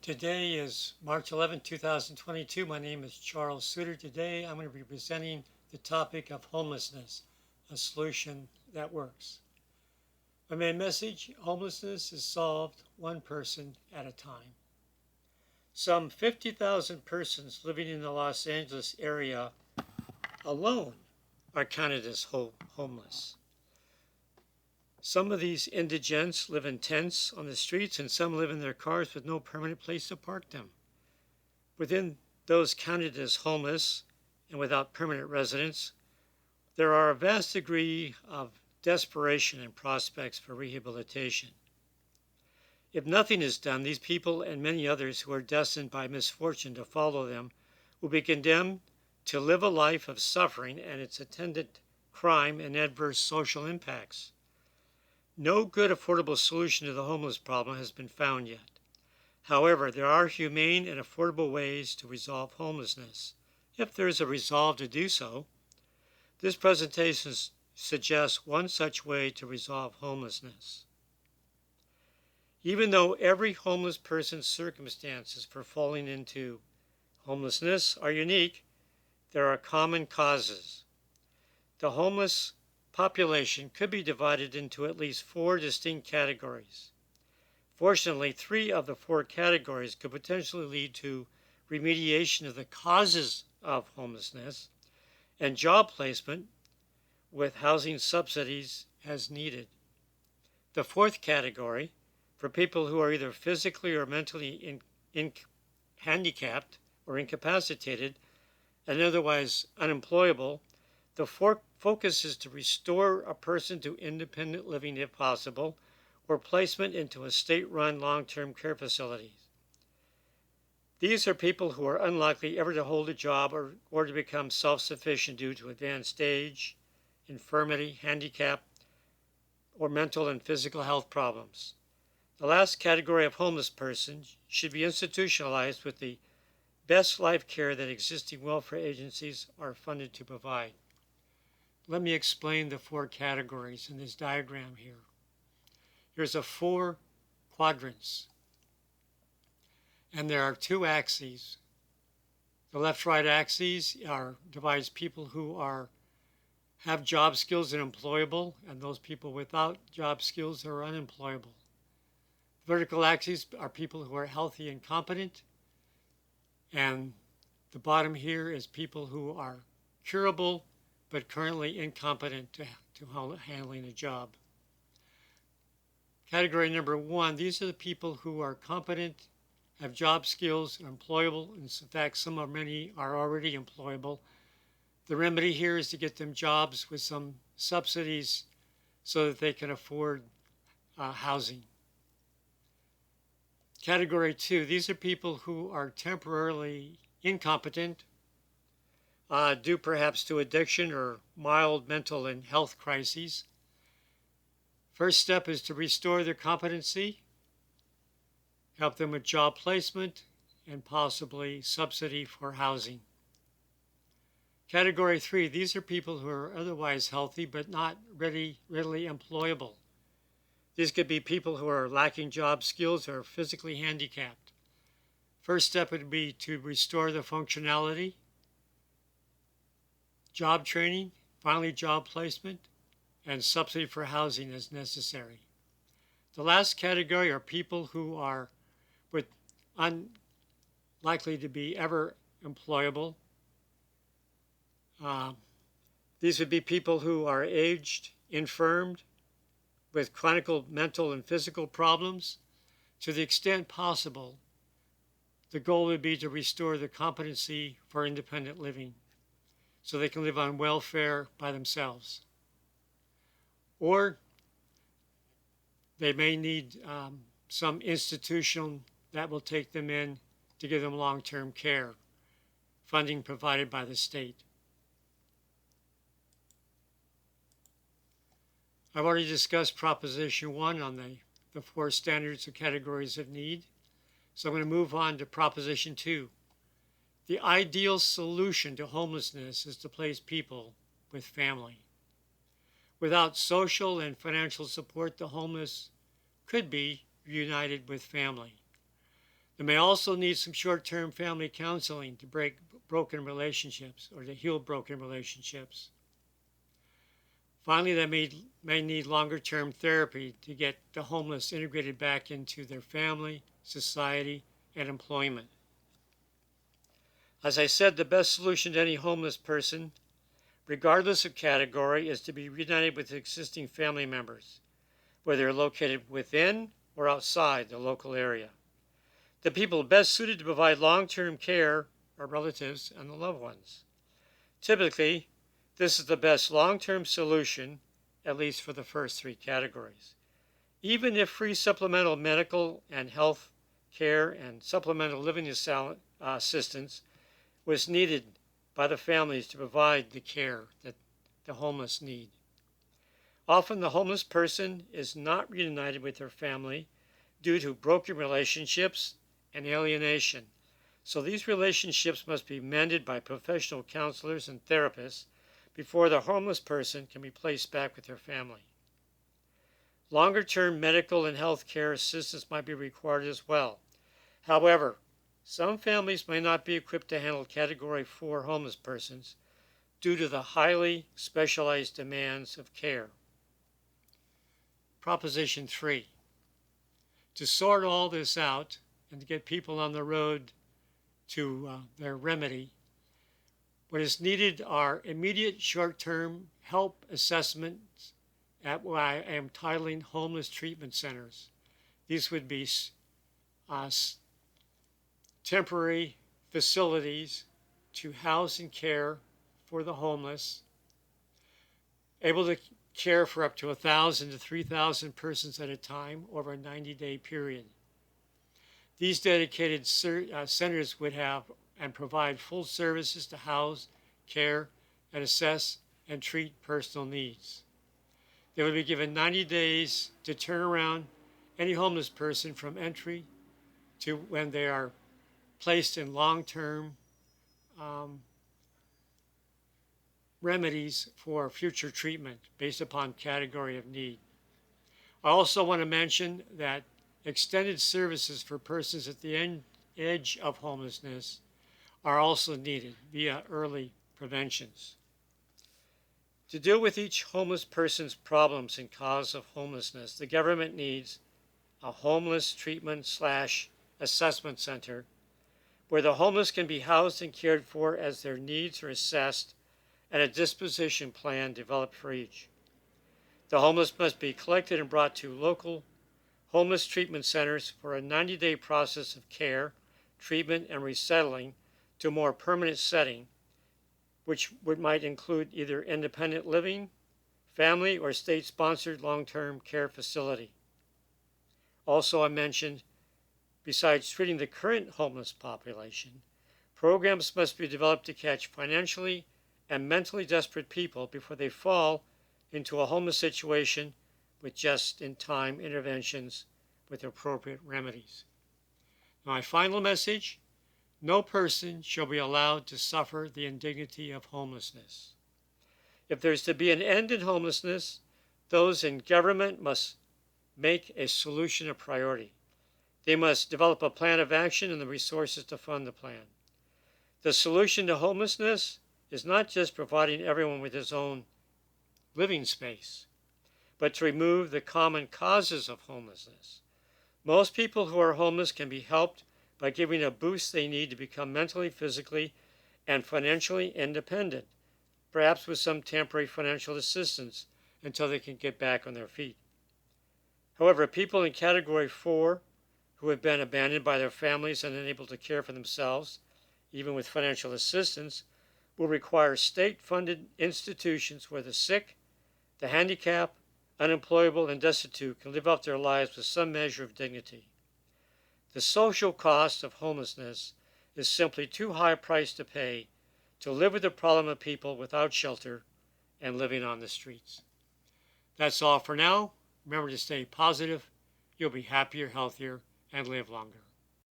Today is March 11, 2022. My name is Charles Suter. Today I'm going to be presenting the topic of homelessness, a solution that works. My main message: homelessness is solved one person at a time. Some 50,000 persons living in the Los Angeles area alone are counted as homeless. Some of these indigents live in tents on the streets, and some live in their cars with no permanent place to park them. Within those counted as homeless and without permanent residence, there are a vast degree of desperation and prospects for rehabilitation. If nothing is done, these people and many others who are destined by misfortune to follow them will be condemned to live a life of suffering and its attendant crime and adverse social impacts. No good affordable solution to the homeless problem has been found yet. However, there are humane and affordable ways to resolve homelessness, if there is a resolve to do so. This presentation suggests one such way to resolve homelessness. Even though every homeless person's circumstances for falling into homelessness are unique, there are common causes. The homeless population could be divided into at least 4 distinct categories. Fortunately, 3 of the 4 categories could potentially lead to remediation of the causes of homelessness and job placement with housing subsidies as needed. The 4th category, for people who are either physically or mentally handicapped or incapacitated and otherwise unemployable, the focus is to restore a person to independent living if possible, or placement into a state-run long-term care facility. These are people who are unlikely ever to hold a job or to become self-sufficient due to advanced age, infirmity, handicap, or mental and physical health problems. The last category of homeless persons should be institutionalized with the best life care that existing welfare agencies are funded to provide. Let me explain the 4 categories in this diagram here. Here's a 4 quadrants, and there are 2 axes. The left-right axes divides people who have job skills and employable, and those people without job skills are unemployable. The vertical axes are people who are healthy and competent, and the bottom here is people who are curable but currently incompetent to handling a job. Category number 1, these are the people who are competent, have job skills, are employable. In fact, many are already employable. The remedy here is to get them jobs with some subsidies so that they can afford housing. Category 2, these are people who are temporarily incompetent, due perhaps to addiction or mild mental and health crises. First step is to restore their competency, help them with job placement, and possibly subsidy for housing. Category 3, these are people who are otherwise healthy but not readily employable. These could be people who are lacking job skills or physically handicapped. First step would be to restore the functionality, job training, finally job placement, and subsidy for housing as necessary. The last category are people who are unlikely to be ever employable. These would be people who are aged, infirmed, with chronic mental and physical problems. To the extent possible, the goal would be to restore the competency for independent living so they can live on welfare by themselves. Or they may need some institution that will take them in to give them long-term care, funding provided by the state. I've already discussed Proposition 1 on the 4 standards or categories of need, so I'm going to move on to Proposition 2. The ideal solution to homelessness is to place people with family. Without social and financial support, the homeless could be reunited with family. They may also need some short-term family counseling to break broken relationships or to heal broken relationships. Finally, they may need longer-term therapy to get the homeless integrated back into their family, society, and employment. As I said, the best solution to any homeless person, regardless of category, is to be reunited with existing family members, whether they're located within or outside the local area. The people best suited to provide long-term care are relatives and the loved ones. Typically, this is the best long-term solution, at least for the first three categories. Even if free supplemental medical and health care and supplemental living assistance was needed by the families to provide the care that the homeless need. Often the homeless person is not reunited with their family due to broken relationships and alienation. So these relationships must be mended by professional counselors and therapists before the homeless person can be placed back with their family. Longer-term medical and health care assistance might be required as well. However, some families may not be equipped to handle Category 4 homeless persons due to the highly specialized demands of care. Proposition 3. To sort all this out and to get people on the road to their remedy, what is needed are immediate short-term help assessments at what I am titling homeless treatment centers. These would be temporary facilities to house and care for the homeless, able to care for up to 1,000 to 3,000 persons at a time over a 90-day period. These dedicated centers would have and provide full services to house, care, and assess and treat personal needs. They would be given 90 days to turn around any homeless person from entry to when they are placed in long-term remedies for future treatment based upon category of need. I also want to mention that extended services for persons at the edge of homelessness are also needed via early preventions. To deal with each homeless person's problems and cause of homelessness, the government needs a homeless treatment/assessment center where the homeless can be housed and cared for as their needs are assessed and a disposition plan developed for each. The homeless must be collected and brought to local homeless treatment centers for a 90-day process of care, treatment, and resettling to a more permanent setting, which might include either independent living, family, or state-sponsored long-term care facility. Also, I mentioned, besides treating the current homeless population, programs must be developed to catch financially and mentally desperate people before they fall into a homeless situation with just-in-time interventions with appropriate remedies. Now, my final message: no person shall be allowed to suffer the indignity of homelessness. If there's to be an end in homelessness, those in government must make a solution a priority. They must develop a plan of action and the resources to fund the plan. The solution to homelessness is not just providing everyone with his own living space, but to remove the common causes of homelessness. Most people who are homeless can be helped by giving a boost they need to become mentally, physically, and financially independent, perhaps with some temporary financial assistance until they can get back on their feet. However, people in Category 4 who have been abandoned by their families and unable to care for themselves, even with financial assistance, will require state-funded institutions where the sick, the handicapped, unemployable, and destitute can live out their lives with some measure of dignity. The social cost of homelessness is simply too high a price to pay to live with the problem of people without shelter and living on the streets. That's all for now. Remember to stay positive. You'll be happier, healthier, and live longer.